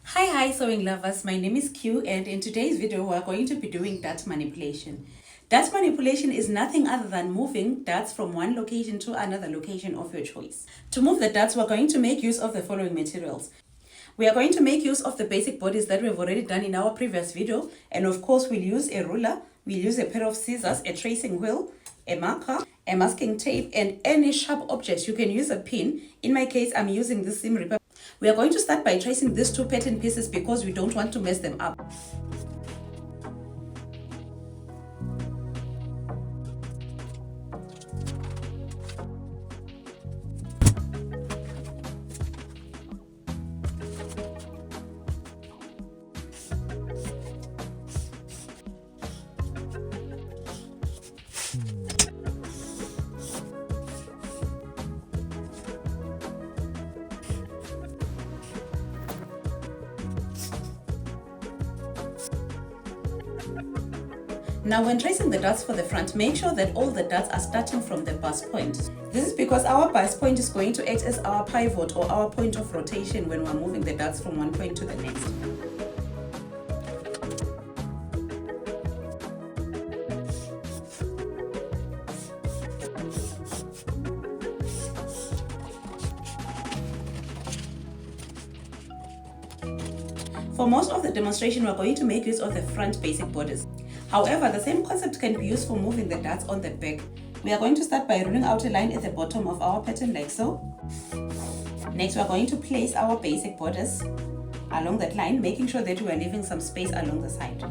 Hi sewing lovers, my name is Q and in today's video we are going to be doing dart manipulation. Dart manipulation is nothing other than moving darts from one location to another location of your choice. To move the darts we are going to make use of the following materials. We are going to make use of the basic bodies that we've already done in our previous video, and of course we'll use a ruler, we'll use a pair of scissors, a tracing wheel, a marker, a masking tape, and any sharp object. You can use a pin. In my case I'm using this seam ripper. We are going to start by tracing these two pattern pieces because we don't want to mess them up. Now when tracing the darts for the front, make sure that all the darts are starting from the bust point. This is because our bust point is going to act as our pivot or our point of rotation when we're moving the darts from one point to the next. For most of the demonstration, we're going to make use of the front basic bodice. However, the same concept can be used for moving the darts on the back. We are going to start by ruling out a line at the bottom of our pattern like so. Next, we are going to place our basic bodice along that line, making sure that we are leaving some space along the side.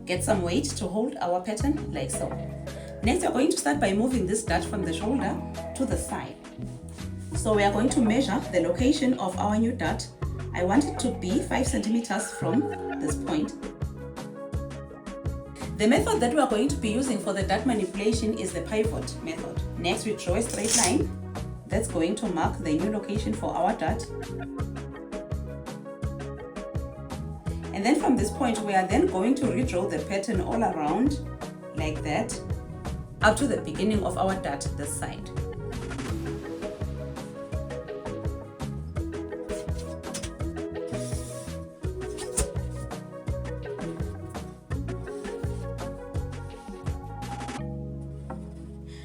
Get some weight to hold our pattern like so. Next, we are going to start by moving this dart from the shoulder to the side. So we are going to measure the location of our new dart. I want it to be 5 centimeters from this point. The method that we are going to be using for the dart manipulation is the pivot method. Next, we draw a straight line that's going to mark the new location for our dart. And then from this point, we are then going to redraw the pattern all around like that up to the beginning of our dart this side.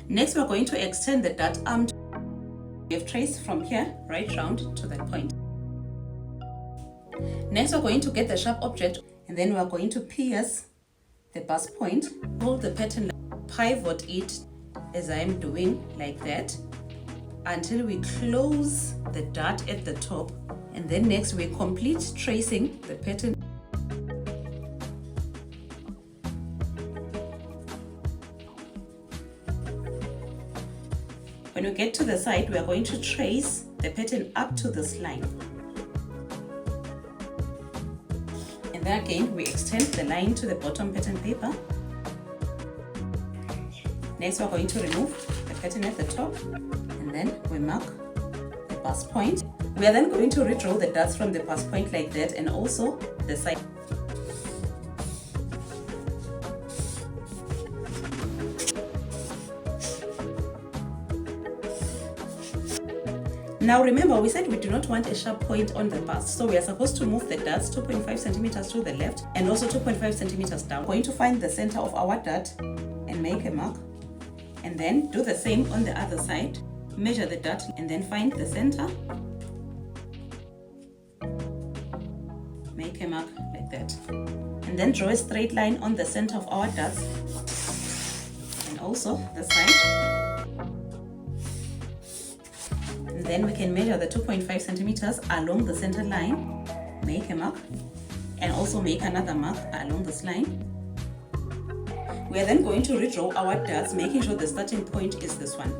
Next, we are going to extend the dart arm. We have traced from here right round to that point. Next, we are going to get the sharp object and then we are going to pierce the bust point. Hold the pattern, pivot it as I am doing like that until we close the dart at the top, and then next we complete tracing the pattern. When we get to the side, we are going to trace the pattern up to this line. And then again, we extend the line to the bottom pattern paper. Next, we are going to remove the pattern at the top, and then we mark the bust point. We are then going to redraw the darts from the bust point like that, and also the side. Now remember, we said we do not want a sharp point on the bust, so we are supposed to move the darts 2.5 centimeters to the left and also 2.5 centimeters down. We're going to find the center of our dart and make a mark, and then do the same on the other side. Measure the dart and then find the center. Make a mark like that. And then draw a straight line on the center of our darts and also the side. Then we can measure the 2.5 centimeters along the center line, make a mark, and also make another mark along this line. We are then going to redraw our darts, making sure the starting point is this one.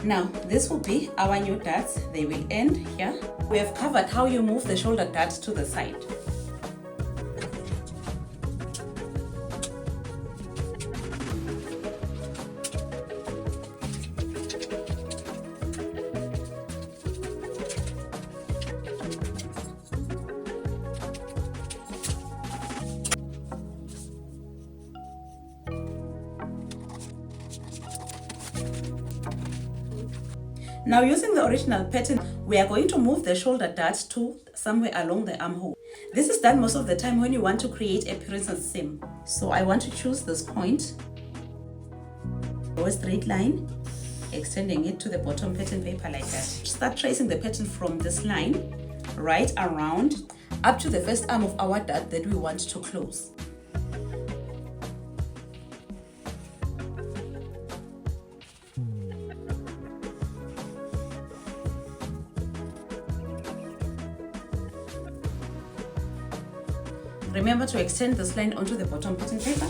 Now, this will be our new darts. They will end here. We have covered how you move the shoulder dart to the side. Now using the original pattern, we are going to move the shoulder dart to somewhere along the armhole. This is done most of the time when you want to create a princess seam. So I want to choose this point, draw a straight line, extending it to the bottom pattern paper like that. Start tracing the pattern from this line right around up to the first arm of our dart that we want to close. Remember to extend this line onto the bottom pattern paper.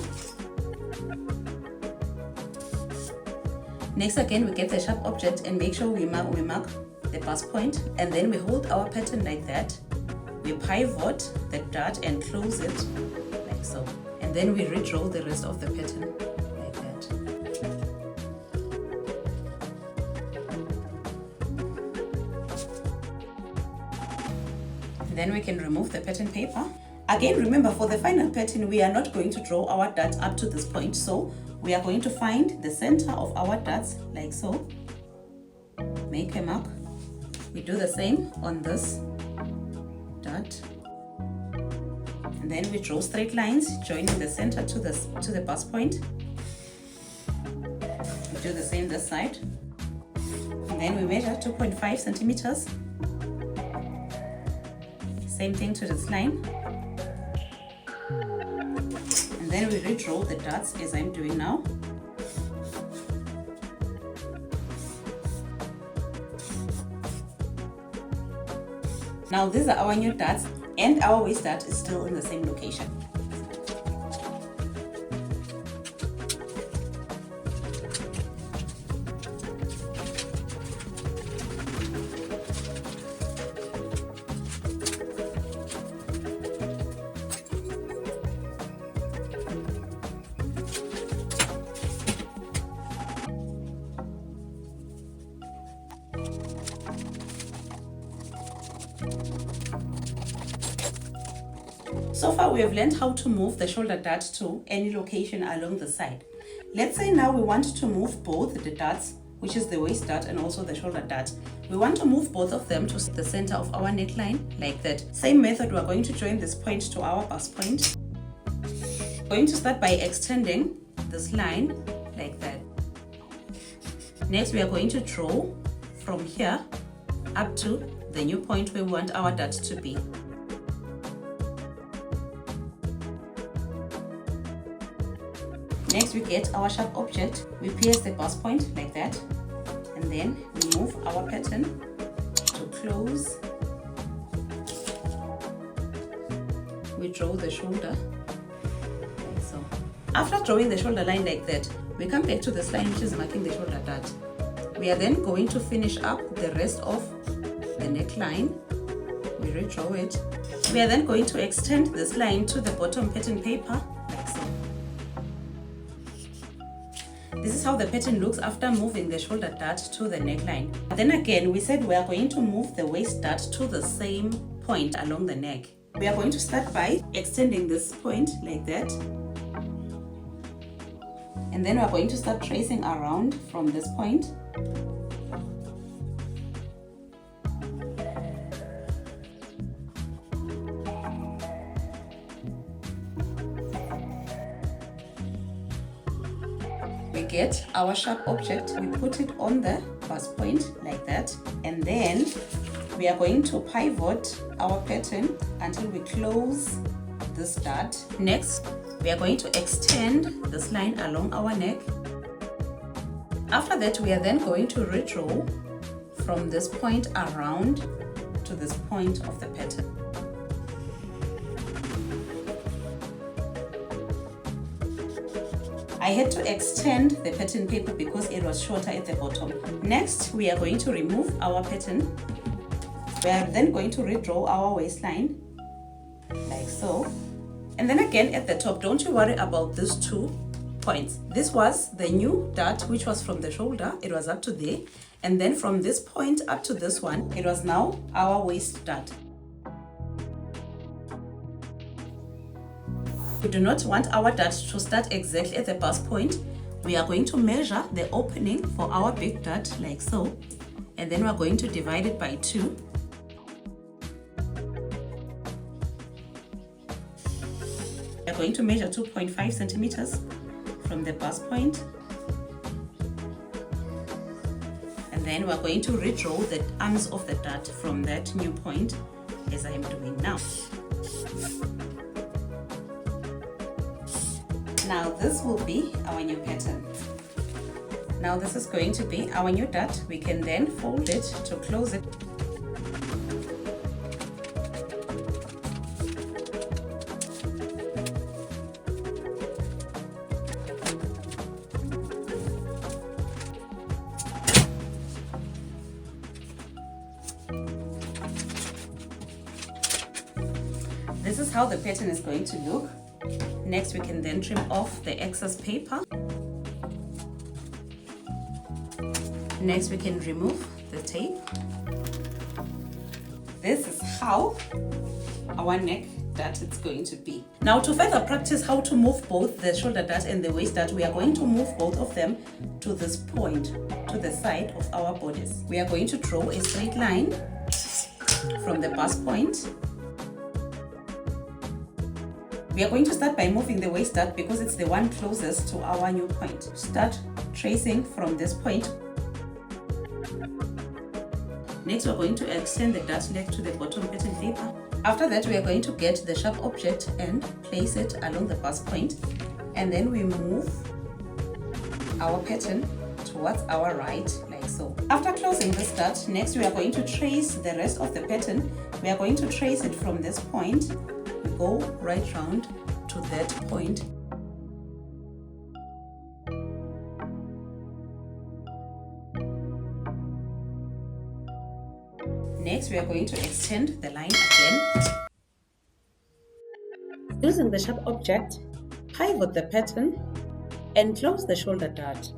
Next, again, we get the sharp object and make sure we mark the bust point, and then we hold our pattern like that. We pivot the dart and close it like so, and then we redraw the rest of the pattern like that. And then we can remove the pattern paper. Again, remember, for the final pattern, we are not going to draw our dart up to this point, so we are going to find the center of our darts like so. Make a mark. We do the same on this dart, and then we draw straight lines joining the center to the bust point. We do the same this side, and then we measure 2.5 centimeters. Same thing to this line. And then we redraw the darts as I'm doing now. Now these are our new darts, and our waist dart is still in the same location. So far we have learned how to move the shoulder dart to any location along the side. Let's say now we want to move both the darts, which is the waist dart and also the shoulder dart. We want to move both of them to the center of our neckline like that. Same method, we are going to join this point to our bust point. We're going to start by extending this line like that. Next we are going to draw from here up to the new point where we want our dart to be. Next we get our sharp object, we pierce the bust point like that, and then we move our pattern to close. We draw the shoulder like so. After drawing the shoulder line like that, we come back to this line which is marking the shoulder dart. We are then going to finish up the rest of the neckline. We redraw it. We are then going to extend this line to the bottom pattern paper like so. This is how the pattern looks after moving the shoulder dart to the neckline. Then again, we said we are going to move the waist dart to the same point along the neck. We are going to start by extending this point like that. And then we are going to start tracing around from this point. We get our sharp object, we put it on the bust point like that, and then we are going to pivot our pattern until we close this dart. Next, we are going to extend this line along our neck. After that, we are then going to redraw from this point around to this point of the pattern. I had to extend the pattern paper because it was shorter at the bottom. Next, we are going to remove our pattern. We are then going to redraw our waistline like so. And then again at the top, don't you worry about these 2 points. This was the new dart, which was from the shoulder. It was up to there. And then from this point up to this one, it was now our waist dart. We do not want our dart to start exactly at the bust point. We are going to measure the opening for our big dart like so, and then we are going to divide it by 2. We are going to measure 2.5 centimeters from the bust point, and then we are going to redraw the arms of the dart from that new point as I am doing now. Now this will be our new pattern. Now this is going to be our new dart. We can then fold it to close it. This is how the pattern is going to look. Next, we can then trim off the excess paper. Next, we can remove the tape. This is how our neck dart is going to be. Now, to further practice how to move both the shoulder dart and the waist dart, we are going to move both of them to this point, to the side of our bodice. We are going to draw a straight line from the bust point. We are going to start by moving the waist dart because it's the one closest to our new point. Start tracing from this point. Next, we're going to extend the dart leg to the bottom pattern paper. After that, we are going to get the sharp object and place it along the bust point. And then we move our pattern towards our right, like so. After closing this dart, next we are going to trace the rest of the pattern. We are going to trace it from this point. We go right round to that point. Next, we are going to extend the line again. Using the sharp object, pivot the pattern and close the shoulder dart.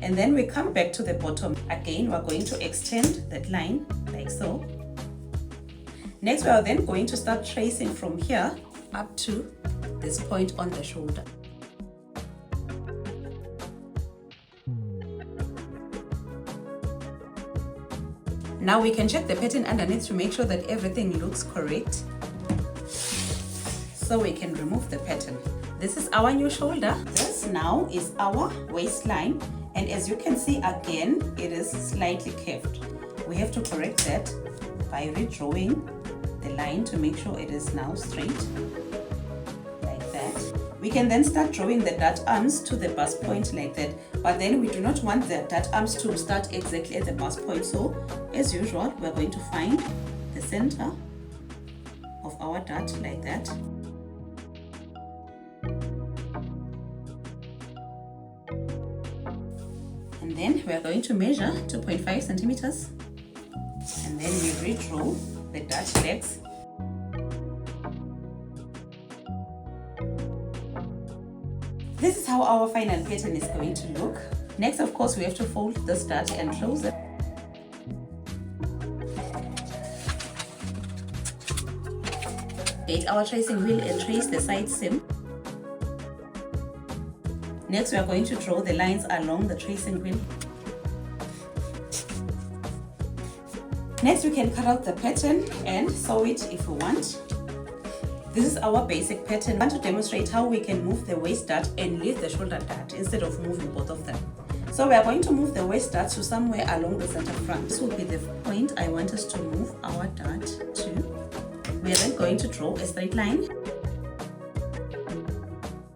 And then we come back to the bottom. Again, we are going to extend that line like so. Next, we are then going to start tracing from here up to this point on the shoulder. Now we can check the pattern underneath to make sure that everything looks correct. So we can remove the pattern. This is our new shoulder. This now is our waistline. And as you can see again, it is slightly curved. We have to correct that by redrawing the line to make sure it is now straight, like that. We can then start drawing the dart arms to the bust point like that, but then we do not want the dart arms to start exactly at the bust point. So as usual, we're going to find the center of our dart like that. And then we're going to measure 2.5 centimeters, and then we redraw the dart legs. This is how our final pattern is going to look. Next, of course, we have to fold this dart and close it. Get our tracing wheel and trace the side seam. Next, we are going to draw the lines along the tracing wheel. Next, we can cut out the pattern and sew it if we want. This is our basic pattern. I want to demonstrate how we can move the waist dart and leave the shoulder dart instead of moving both of them. So we are going to move the waist dart to somewhere along the center front. This will be the point I want us to move our dart to. We are then going to draw a straight line.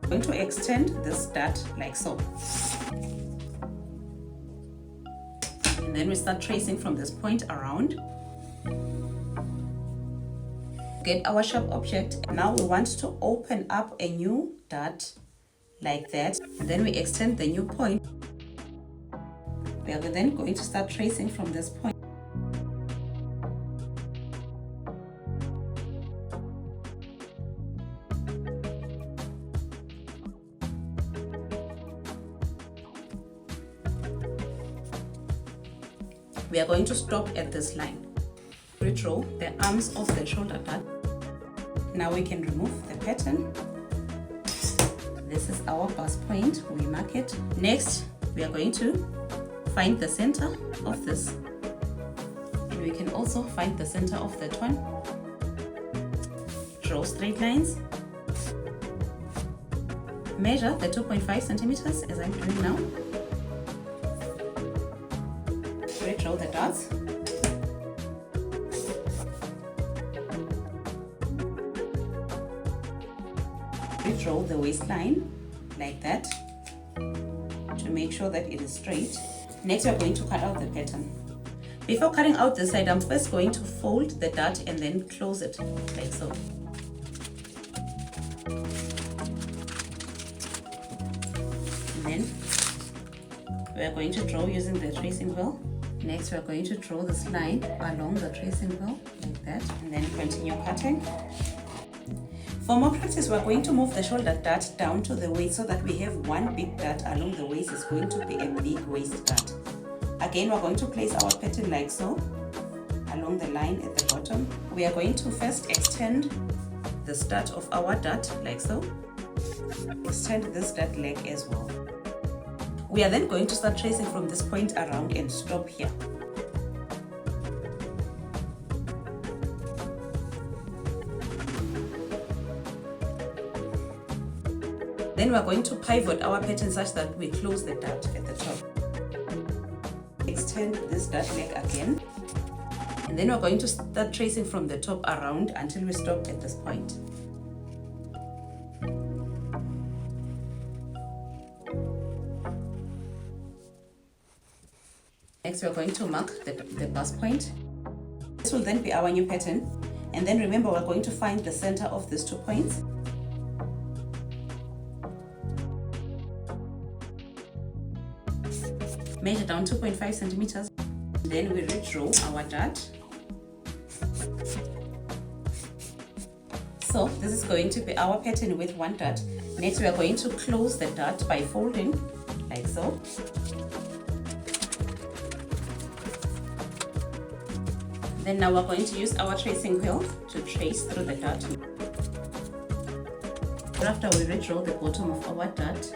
I'm going to extend this dart like so. And then we start tracing from this point around. Get our sharp object. Now we want to open up a new dart like that. And then we extend the new point. We are then going to start tracing from this point. We are going to stop at this line. Redraw the arms of the shoulder dart. Now we can remove the pattern. This This is our bust point, we mark it. Next, we are going to find the center of this. And we can also find the center of that one. Draw straight lines. Measure the 2.5 centimeters as I'm doing now. Redraw the dots. Redraw the waistline like that to make sure that it is straight. Next, we are going to cut out the pattern. Before cutting out this side, I'm first going to fold the dart and then close it like so. And then we are going to draw using the tracing wheel. Next, we are going to draw this line along the tracing wheel like that, and then continue cutting. For more practice, we are going to move the shoulder dart down to the waist so that we have one big dart along the waist. It's going to be a big waist dart. Again, we're going to place our pattern like so along the line at the bottom. We are going to first extend the start of our dart like so. Extend this dart leg as well. We are then going to start tracing from this point around and stop here. Then we are going to pivot our pattern such that we close the dart at the top. Extend this dart leg again. And then we're going to start tracing from the top around until we stop at this point. Next, we're going to mark the bust point. This will then be our new pattern. And then remember, we're going to find the center of these 2 points. Measure down 2.5 centimeters. Then we redraw our dart. So this is going to be our pattern with one dart. Next, we are going to close the dart by folding like so. Then now we're going to use our tracing wheel to trace through the dart. After we redraw the bottom of our dart.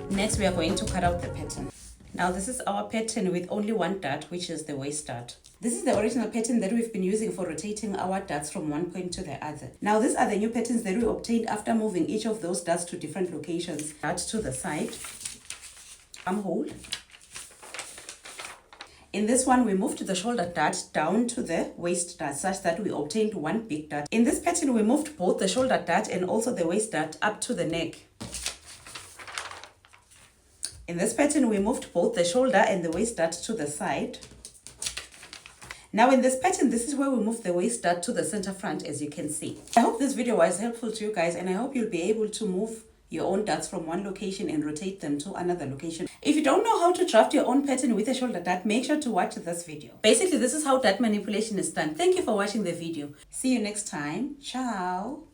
Next, we are going to cut out the pattern. Now this is our pattern with only one dart, which is the waist dart. This is the original pattern that we've been using for rotating our darts from one point to the other. Now these are the new patterns that we obtained after moving each of those darts to different locations. Dart to the side, armhole. In this one, we moved the shoulder dart down to the waist dart such that we obtained one big dart. In this pattern, we moved both the shoulder dart and also the waist dart up to the neck. In this pattern, we moved both the shoulder and the waist dart to the side. Now in this pattern, this is where we move the waist dart to the center front, as you can see. I hope this video was helpful to you guys, and I hope you'll be able to move your own darts from one location and rotate them to another location. If you don't know how to draft your own pattern with a shoulder dart, make sure to watch this video. Basically, this is how dart manipulation is done. Thank you for watching the video. See you next time. Ciao.